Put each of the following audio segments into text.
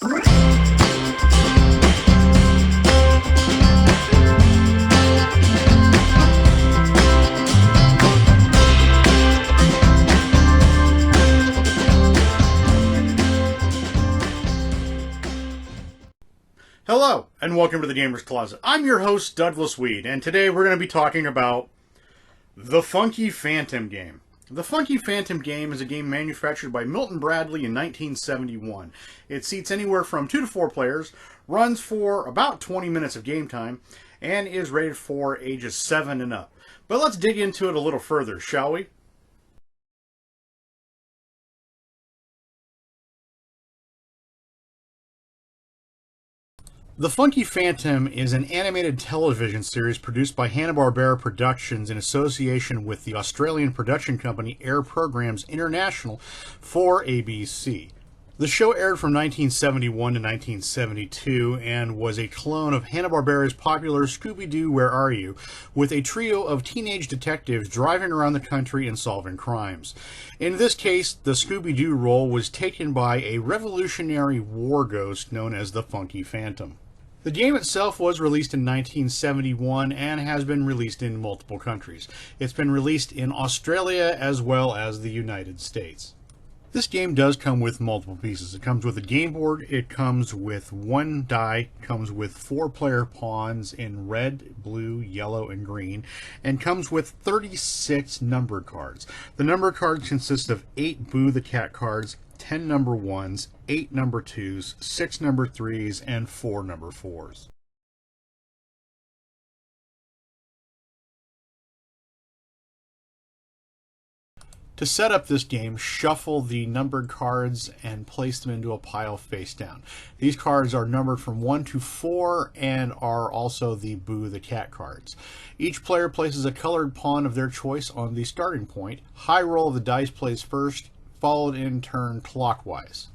Hello, and welcome to the Gamer's Closet. I'm your host, Douglas Weed, and today we're going to be talking about the Funky Phantom game. The Funky Phantom game is a game manufactured by Milton Bradley in 1971. It seats anywhere from 2 to 4 players, runs for about 20 minutes of game time, and is rated for ages 7 and up. But let's dig into it a little further, shall we? The Funky Phantom is an animated television series produced by Hanna-Barbera Productions in association with the Australian production company Air Programs International for ABC. The show aired from 1971 to 1972 and was a clone of Hanna-Barbera's popular Scooby-Doo, Where Are You?, with a trio of teenage detectives driving around the country and solving crimes. In this case, the Scooby-Doo role was taken by a Revolutionary War ghost known as the Funky Phantom. The game itself was released in 1971 and has been released in multiple countries. It's been released in Australia as well as the United States. This game does come with multiple pieces. It comes with a game board, it comes with 1 die, comes with 4-player pawns in red, blue, yellow, and green, and comes with 36 numbered cards. The numbered cards consist of 8 Boo the Cat cards, 10 number 1s, 8 number 2s, 6 number 3s, and 4 number 4s. To set up this game, shuffle the numbered cards and place them into a pile face down. These cards are numbered from 1 to 4 and are also the Boo the Cat cards. Each player places a colored pawn of their choice on the starting point. High roll of the dice plays first, followed in turn clockwise.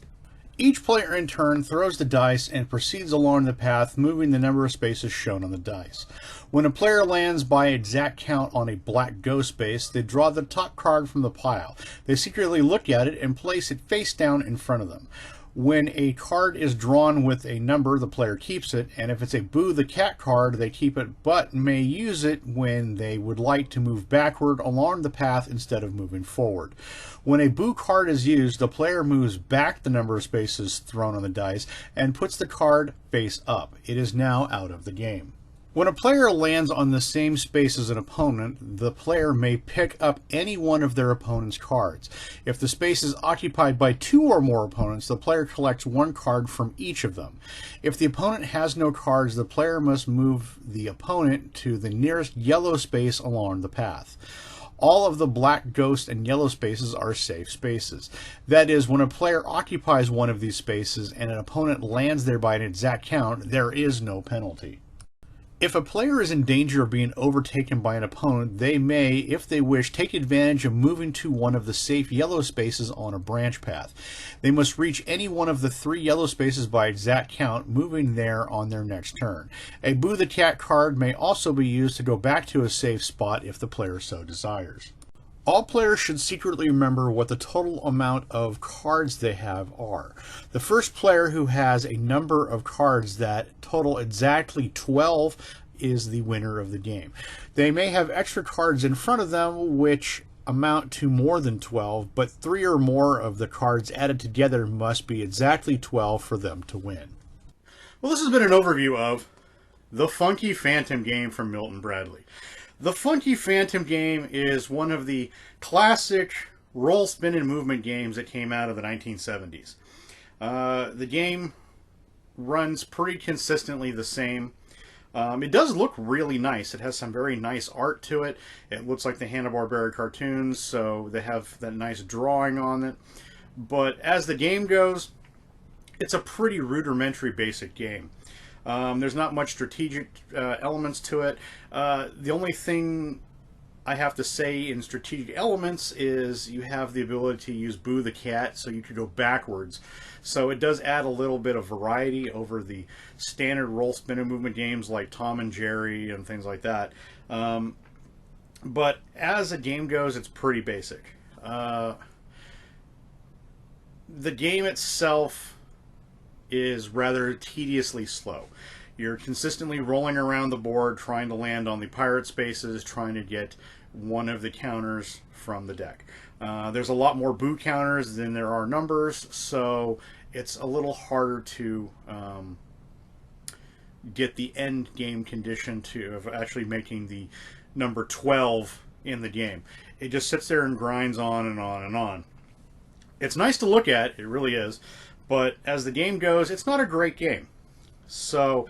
Each player in turn throws the dice and proceeds along the path, moving the number of spaces shown on the dice. When a player lands by exact count on a black ghost space, they draw the top card from the pile. They secretly look at it and place it face down in front of them. When a card is drawn with a number, the player keeps it, and if it's a Boo the Cat card, they keep it but may use it when they would like to move backward along the path instead of moving forward. When a Boo card is used, the player moves back the number of spaces thrown on the dice and puts the card face up. It is now out of the game. When a player lands on the same space as an opponent, the player may pick up any one of their opponent's cards. If the space is occupied by 2 or more opponents, the player collects 1 card from each of them. If the opponent has no cards, the player must move the opponent to the nearest yellow space along the path. All of the black, ghost, and yellow spaces are safe spaces. That is, when a player occupies one of these spaces and an opponent lands there by an exact count, there is no penalty. If a player is in danger of being overtaken by an opponent, they may, if they wish, take advantage of moving to one of the safe yellow spaces on a branch path. They must reach any one of the 3 yellow spaces by exact count, moving there on their next turn. A Boo the Cat card may also be used to go back to a safe spot if the player so desires. All players should secretly remember what the total amount of cards they have are. The first player who has a number of cards that total exactly 12 is the winner of the game. They may have extra cards in front of them which amount to more than 12, but 3 or more of the cards added together must be exactly 12 for them to win. Well, this has been an overview of the Funky Phantom game from Milton Bradley. The Funky Phantom game is one of the classic roll, spin, and movement games that came out of the 1970s. The game runs pretty consistently the same. It does look really nice. It has some very nice art to it. It looks like the Hanna-Barbera cartoons, so they have that nice drawing on it. But as the game goes, it's a pretty rudimentary basic game. There's not much strategic elements to it. The only thing I have to say in strategic elements is you have the ability to use Boo the Cat, so you could go backwards. So it does add a little bit of variety over the standard roll, spin, and movement games like Tom and Jerry and things like that. But as a game goes, it's pretty basic. The game itself is rather tediously slow. You're consistently rolling around the board trying to land on the pirate spaces, trying to get one of the counters from the deck. There's a lot more boot counters than there are numbers, so it's a little harder to get the end game condition of actually making the number 12 in the game. It just sits there and grinds on and on and on. It's nice to look at, it really is, but as the game goes, it's not a great game. So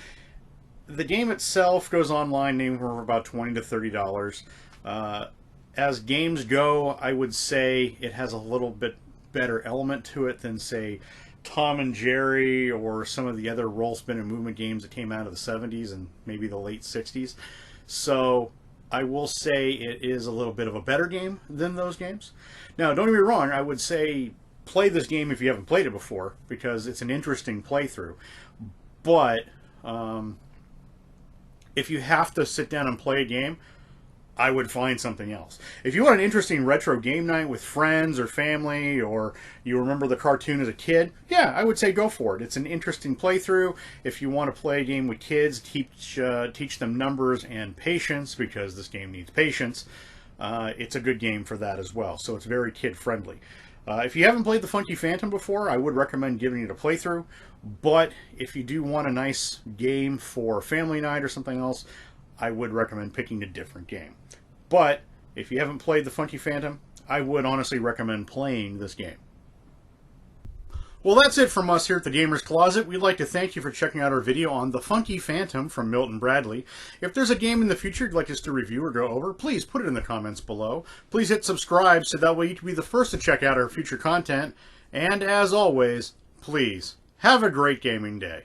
the game itself goes online anywhere for about $20 to $30. As games go, I would say it has a little bit better element to it than, say, Tom and Jerry or some of the other roll, spin, and movement games that came out of the 70s and maybe the late 60s. So I will say it is a little bit of a better game than those games. Now, don't get me wrong, I would say play this game if you haven't played it before, because it's an interesting playthrough. But if you have to sit down and play a game, I would find something else. If you want an interesting retro game night with friends or family, or you remember the cartoon as a kid, yeah, I would say go for it. It's an interesting playthrough. If you want to play a game with kids, teach them numbers and patience, because this game needs patience, it's a good game for that as well. So it's very kid-friendly. If you haven't played the Funky Phantom before, I would recommend giving it a playthrough. But if you do want a nice game for family night or something else, I would recommend picking a different game. But if you haven't played the Funky Phantom, I would honestly recommend playing this game. Well, that's it from us here at the Gamer's Closet. We'd like to thank you for checking out our video on the Funky Phantom from Milton Bradley. If there's a game in the future you'd like us to review or go over, please put it in the comments below. Please hit subscribe so that way you can be the first to check out our future content. And as always, please have a great gaming day.